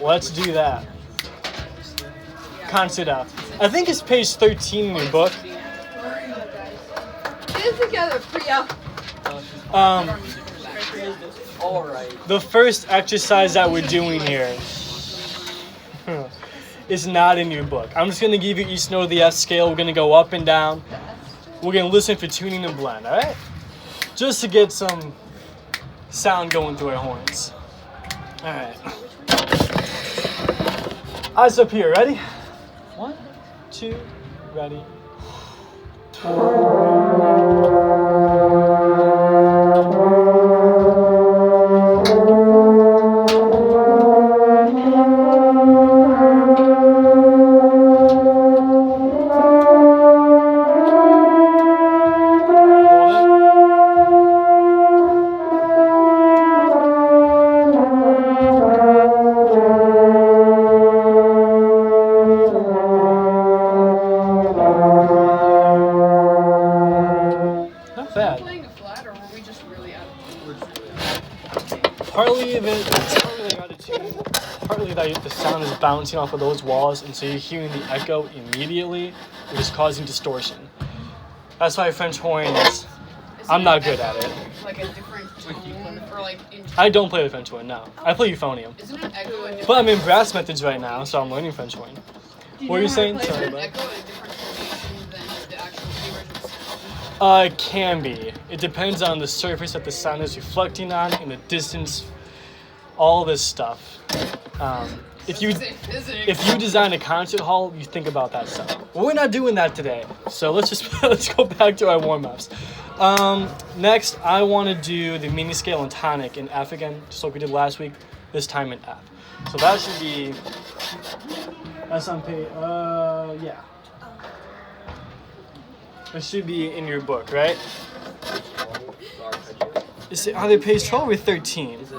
Let's do that. Consider. I think it's page 13 in your book. Get it together, Priya. The first exercise that we're doing here is not in your book. I'm just going to give you each note of the F scale. We're going to go up and down. We're going to listen for tuning and blend, all right? Just to get some sound going through our horns. All right. Eyes up here, ready? 1, 2, ready. Partly that the sound is bouncing off of those walls, and so you're hearing the echo immediately, which is causing distortion. That's why French horn is. I'm not good at it. Like a different tone, or like. I don't play the French horn. No, I play euphonium. Isn't it echo a different? But I'm in brass methods right now, so I'm learning French horn. What are you saying? Sorry, Isn't echo a different tonation than the actual original sound? It can be. It depends on the surface that the sound is reflecting on and the distance. All this stuff. If you design a concert hall, you think about that stuff. Well, we're not doing that today, so let's go back to our warm-ups. Next, I want to do the mini scale and tonic in F again, just like we did last week. This time in F. So that should be. That's on page. Yeah. It should be in your book, right? Are they page 12 or 13? Did you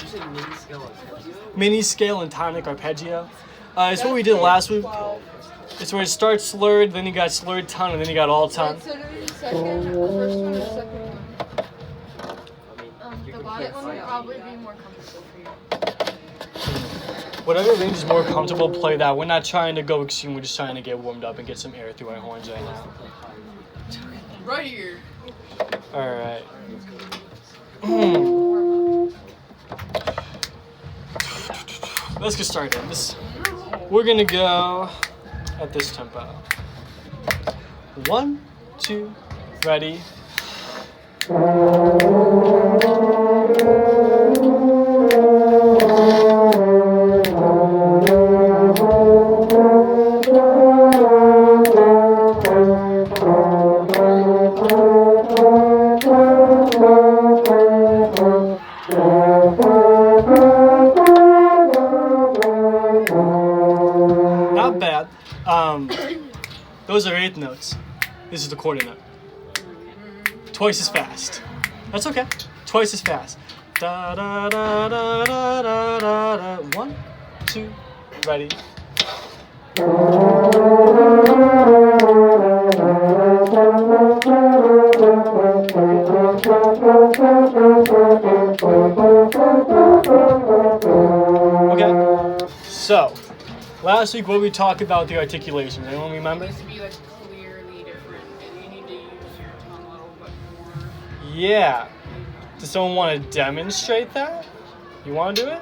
say mini scale arpeggio? Mini scale and tonic arpeggio. It's what we did last week. It's where it starts slurred, then you got slurred tone, and then you got all tone. So do the second, the first one or the second one? The bottom one would probably be more comfortable for you. Whatever range is more comfortable, play that. We're not trying to go extreme, we're just trying to get warmed up and get some air through our horns right now. Right here. Alright. Let's get started. We're gonna go at this tempo. 1, 2, ready. Not bad. Those are eighth notes. This is the quarter note. Twice as fast. That's okay. Twice as fast. Da da da da da da da da. 1, 2, ready. Okay. So, last week what we talked about the articulation. Anyone remember? It needs to be like clearly different, and you need to use your tongue a little bit more. Yeah. Does someone want to demonstrate that? You want to do it?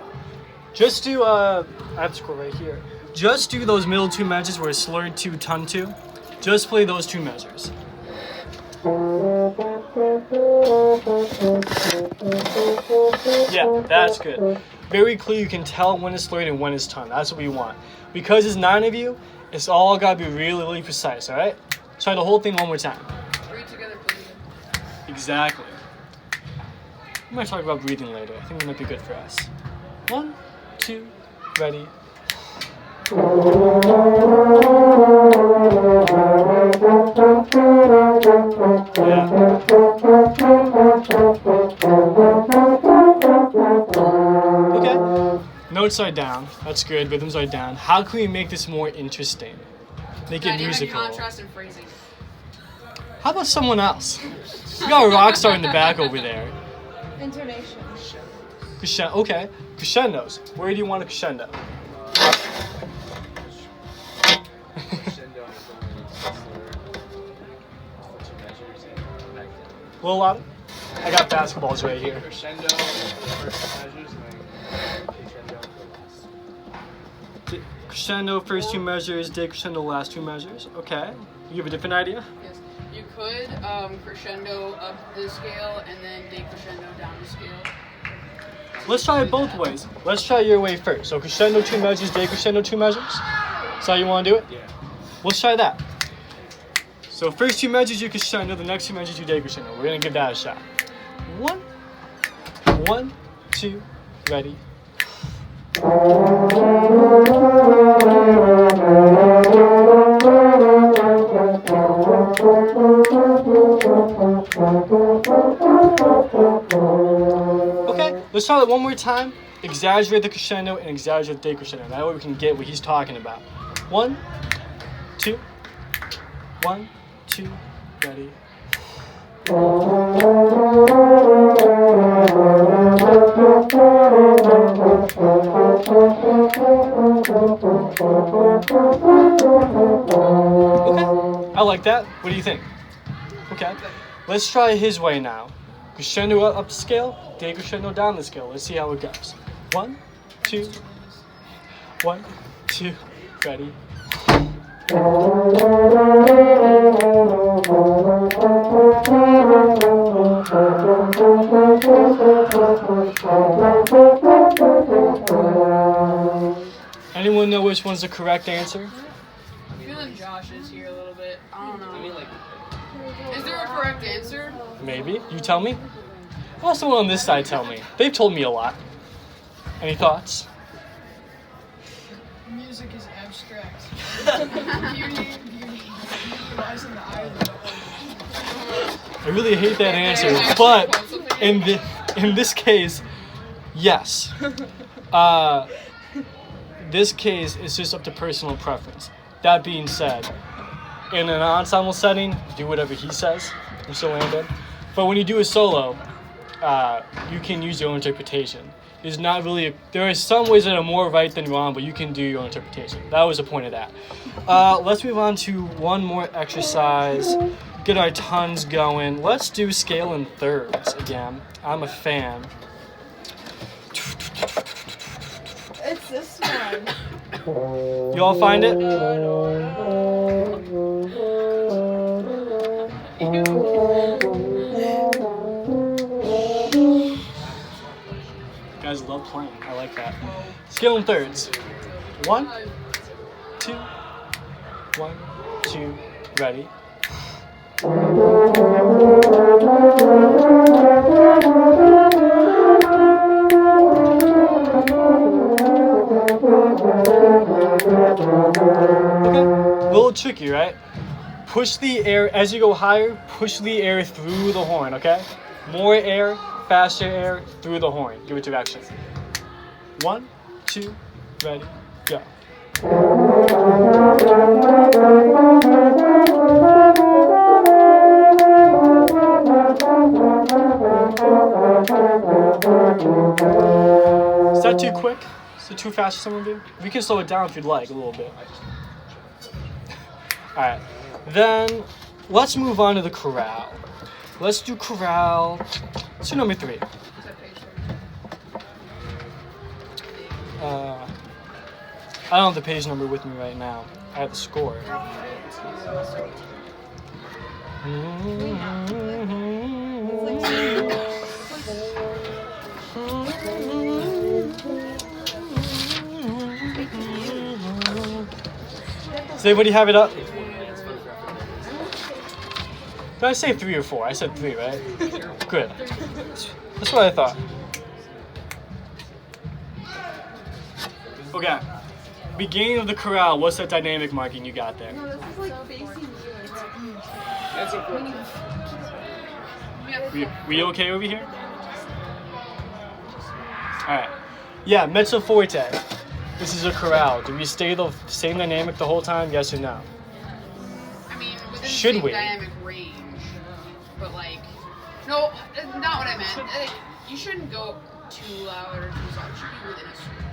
Just do, I have to scroll right here. Just do those middle two measures where it's slurred 2, tongue 2. Just play those two measures. Yeah, that's good. Very clear, you can tell when it's slurred and when it's tongue. That's what we want. Because there's 9 of you, it's all got to be really, really precise, all right? Try the whole thing one more time. Breathe together, please. Exactly. We might talk about breathing later. I think it might be good for us. 1, 2, ready. Yeah. Okay. Notes are down. That's good. Rhythms are down. How can we make this more interesting? Make it Dynamic musical. contrast and phrasing. How about someone else? We got a rock star in the back over there. Intonation. Crescendo. Okay. Crescendos. Where do you want a crescendo? Well, I got basketballs right here. Crescendo, the first measures, and then crescendo for last. Crescendo, first two measures, decrescendo, last two measures. Okay. You have a different idea? Yes. You could crescendo up the scale and then decrescendo down the scale. Let's try it both ways. Let's try your way first. So crescendo, two measures, decrescendo, two measures. That's how you want to do it? Yeah. Let's try that. So first two measures you crescendo, the next two measures you decrescendo. We're gonna give that a shot. 1, 1, 2, ready. Okay, let's try it one more time. Exaggerate the crescendo and exaggerate the decrescendo. That way we can get what he's talking about. 1, 2, 1, 2, ready. Okay, I like that. What do you think? Okay, let's try his way now. Crescendo up the scale, decrescendo down the scale. Let's see how it goes. 1, 2, 1, 2, ready. Anyone know which one's the correct answer? I'm feeling Josh's here a little bit. I don't know. I mean, like, Is there a correct answer? Maybe. You tell me. Well, someone on this side tell me. They've told me a lot. Any thoughts? Music is abstract. Beauty lies in the eye of the beholder. I really hate that answer, but in this case, yes. This case is just up to personal preference. That being said, in an ensemble setting, do whatever he says. I'm so landed. But when you do a solo, you can use your own interpretation. There's not really. There are some ways that are more right than wrong, but you can do your own interpretation. That was the point of that. Let's move on to one more exercise. Get our tons going. Let's do scale in thirds again. I'm a fan. It's this one. You all find it? Guys love playing. I like that. Scale in thirds. 1, 2, 1, 2, ready. Okay, a little tricky, right? Push the air, as you go higher, push the air through the horn, okay? More air, faster air, through the horn. Give it direction. 1, 2, ready, go. Is that too quick? Is it too fast for someone to do? We can slow it down if you'd like, a little bit. Alright, then let's move on to the chorale. Let's do chorale. Let's do number 3. Is that page 3? I don't have the page number with me right now. I have the score. Does everybody have it up? Did I say 3 or 4? I said 3, right? Good. That's what I thought. Okay. Beginning of the chorale, what's that dynamic marking you got there? No, this is like facing you. that's a 14. We okay over here? Alright. Yeah, mezzo forte. This is a chorale. Do we stay the same dynamic the whole time? Yes or no? I mean, within Should the same we? dynamic range, but like, no, not what I meant. Like, you shouldn't go too loud or too soft. You should be within a certain range.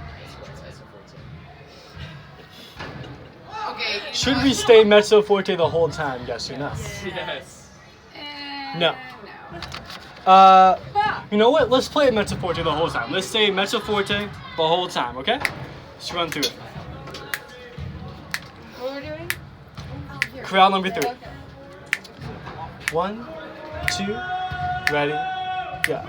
Okay. you Should know we what? stay mezzo forte the whole time? Yes or no? Yes. Eh, No. No. You know what? Let's play mezzo forte the whole time. Let's say mezzo forte the whole time, okay? Let's run through it. What are we doing? Chorale number 3. Okay. 1, 2, ready, go.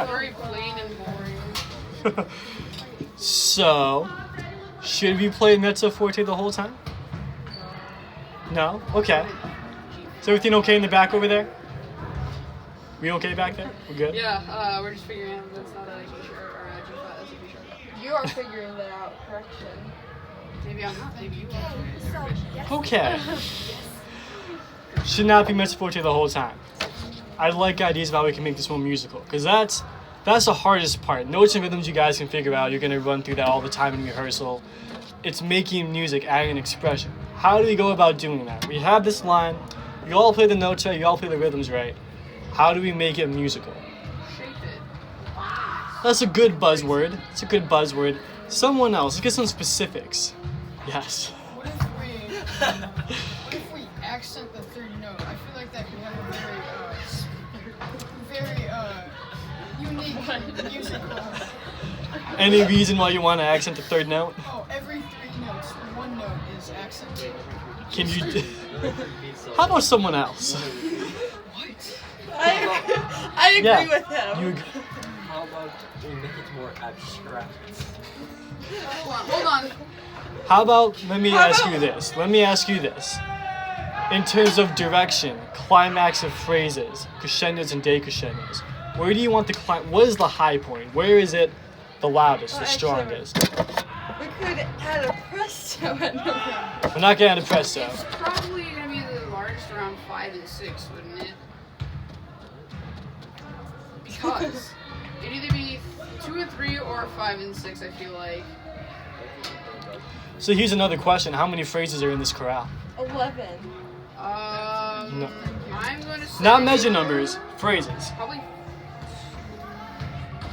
Very plain and boring. So, should we play mezzo forte the whole time? No? Okay. Is everything okay in the back over there? We okay back there? We're good? Yeah, we're just figuring out that's not a G-shirt or a G-flat, that's a B-shirt. You are figuring that out. Correction. Maybe I'm not, maybe you can. Okay. Should not be mezzo forte the whole time. I like ideas about how we can make this more musical, because that's the hardest part. Notes and rhythms you guys can figure out. You're gonna run through that all the time in rehearsal. It's making music, adding an expression. How do we go about doing that? We have this line. You all play the notes right. You all play the rhythms right. How do we make it musical? Shape it. That's a good buzzword. It's a good buzzword. Someone else. Let's get some specifics. Yes. What if we accent the third note? I feel like that could have a very unique musical. Any reason why you want to accent the third note? Oh, every 3 notes, one note is accented. Can you? How about someone else? What? I agree Yeah. with him. You. How about we make it more abstract? Hold on. How about? Let me ask you this. Let me ask you this. In terms of direction, climax of phrases, crescendos and decrescendos, where do you want the what is the high point? Where is it the loudest, the Well, actually, strongest? We could add a presto at number. We're not getting a presto. It's probably gonna be the largest around 5 and 6, wouldn't it? Because it'd either be 2 and 3 or 5 and 6, I feel like. So here's another question: how many phrases are in this chorale? 11. No. I'm gonna say Not measure numbers, phrases. Probably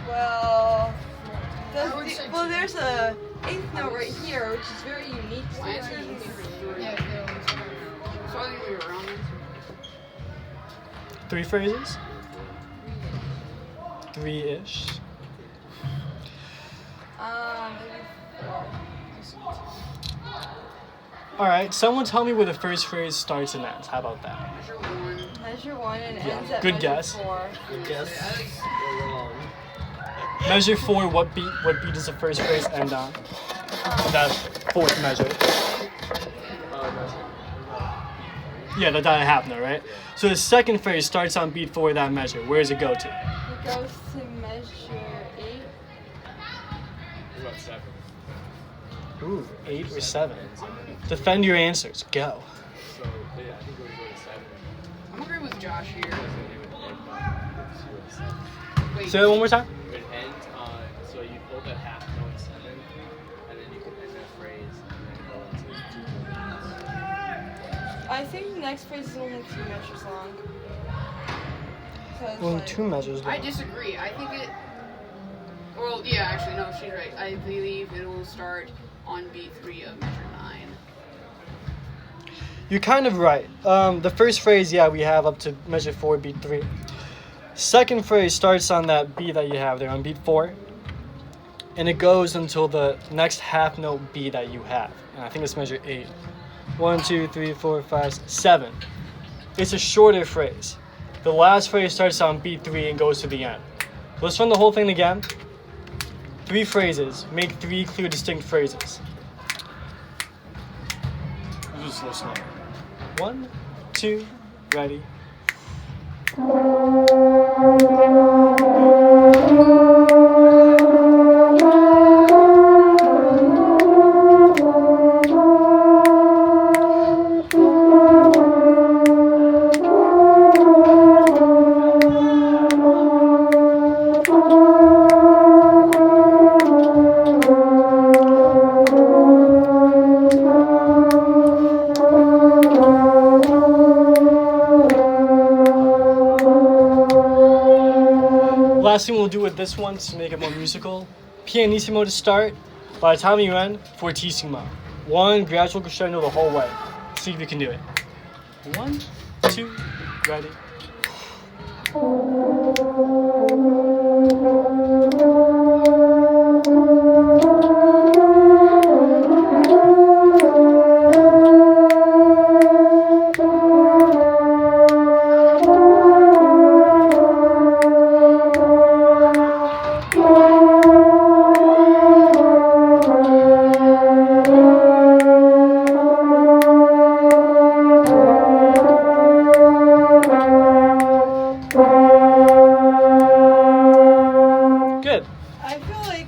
Well, I would say well, two. there's a 8th note right here, which is very unique. my answer is gonna be 3. Yeah, So I think we were around there. 3 phrases? 3-ish. Maybe 4. All right. Someone tell me where the first phrase starts and ends. How about that? Measure 1. Measure 1 and Yeah, ends at good measure guess. 4. Yes. You're wrong. Measure 4. What beat? What beat does the first phrase end on? That 4th measure. Yeah, the dot and a half note, right? So the second phrase starts on beat 4 of that measure. Where does it go to? It goes to measure 8. What about 7? Ooh, 8 or 7. Defend your answers. Go. So, yeah, I think it would go to 7. I'm agreeing with Josh here. It would end on 7. Wait. Say that one more time. It would end on, so you hold a half note 7, and then you can end that phrase, and then go into 2 I think the next phrase is only 2 measures long. 'Cause, Well, like, 2 measures. I disagree. I think it. Well, yeah, actually, no, she's right. I believe it will start on beat 3 of measure 9. You're kind of right. The first phrase, yeah, we have up to measure 4, beat 3. Second phrase starts on that beat that you have there, on beat 4. And it goes until the next half note beat that you have. And I think it's measure 8. 1, 2, 3, 4, 5, 7. It's a shorter phrase. The last phrase starts on beat 3 and goes to the end. Let's run the whole thing again. 3 phrases. Make 3 clear, distinct phrases. Just a little slow. 1, 2, ready. last thing we'll do with this one to make it more musical. Pianissimo to start. By the time you end, fortissimo. One gradual crescendo the whole way. See if you can do it. 1, 2, ready. Good. I feel like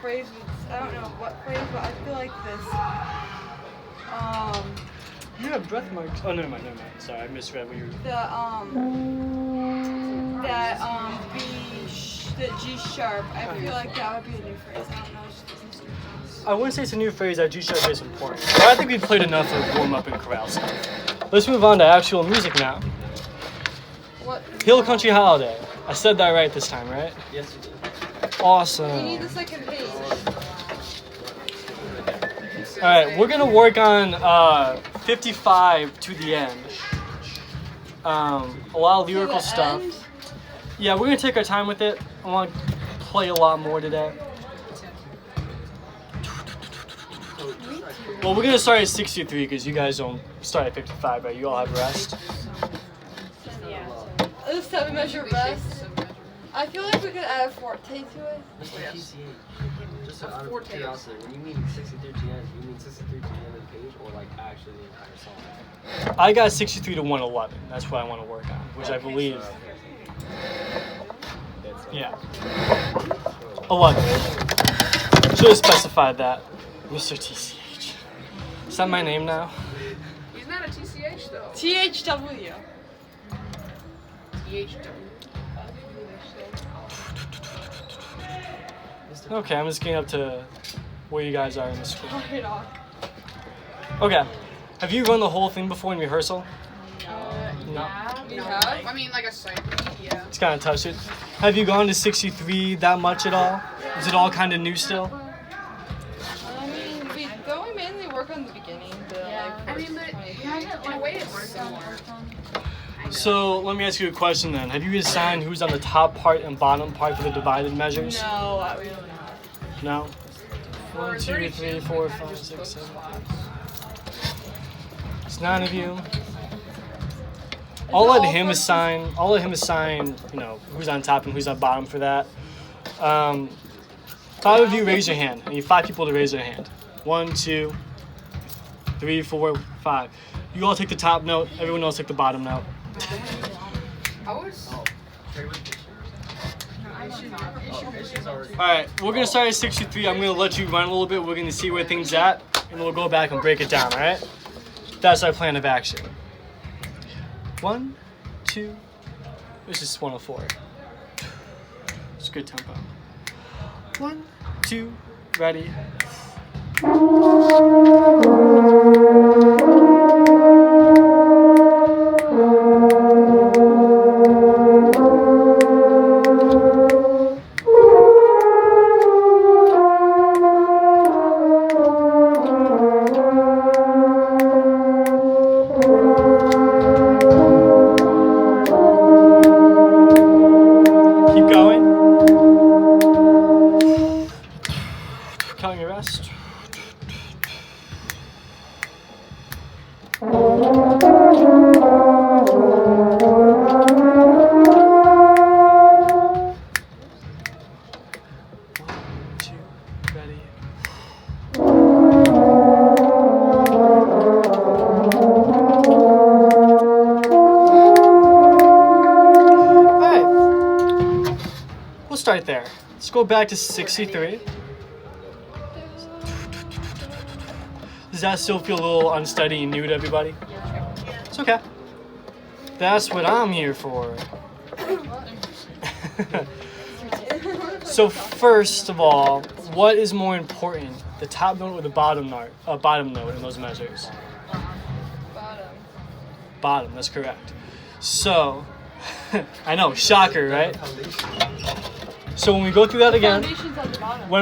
phrase was, I don't know what phrase, but I feel like this. You have breath marks. Oh, never mind. Sorry, I misread what you were. The G sharp. I feel like that would be a new phrase. I don't know. It just doesn't stick to me. I wouldn't say it's a new phrase. That G sharp is important. But I think we've played enough of warm up and corral stuff. Let's move on to actual music now. What? Hill Country Holiday. I said that right this time, right? Yes, you did. You Awesome. need the second page. All right, we're gonna work on 55 to the end. A lot of lyrical To the stuff. end? Yeah, we're gonna take our time with it. I want to play a lot more today. Well, we're gonna start at 63 because you guys don't start at 55, right? You all have rest. The 7-measure rest. I feel like we could add a forte to it. Just like PCA. Just out of curiosity, when you mean 63 to the end, do you mean 63 to the end of the page or like actually the entire song? I got 63 to 111. That's what I want to work on, which I believe. Yeah. 11. Should have specified that. Mr. TCH. Is that my name now? He's not a TCH though. THW. THW. Okay, I'm just getting up to where you guys are in the school. Right on. Okay. Have you run the whole thing before in rehearsal? No. You have? I mean, like a side read, yeah. Just kind of touched it. Have you gone to 63 that much at all? Is it all kind of new still? I mean, we mainly work on the beginning. I mean, but in a way it's similar. So let me ask you a question then. Have you assigned who's on the top part and bottom part for the divided measures? No, we don't. No? 1, 2, 3, 4, 5, 6, 7. It's 9 of you. I'll let him assign. You know, who's on top and who's on bottom for that. 5 of you raise your hand. I need 5 people to raise their hand. 1, 2, 3, 4, 5. You all take the top note. Everyone else take the bottom note. I was. Alright, we're gonna start at 63. I'm gonna let you run a little bit. We're gonna see where things at, and we'll go back and break it down, alright? That's our plan of action. 1, 2, this is 104. It's a good tempo. 1, 2, ready. Keep going. Counting your rest. Start there. Let's go back to 63. Does that still feel a little unsteady and new to everybody? It's okay. That's what I'm here for. So first of all, what is more important, the top note or the bottom note in those measures? Bottom. Bottom, that's correct. So I know, shocker, right? So when we go through that again, Foundation's at the bottom.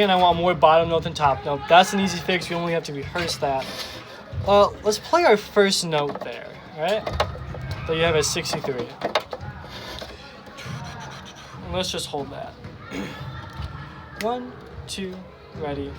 I want more bottom note than top note. That's an easy fix. We only have to rehearse that. Let's play our first note there, alright? That you have at 63. And let's just hold that. 1, 2, ready.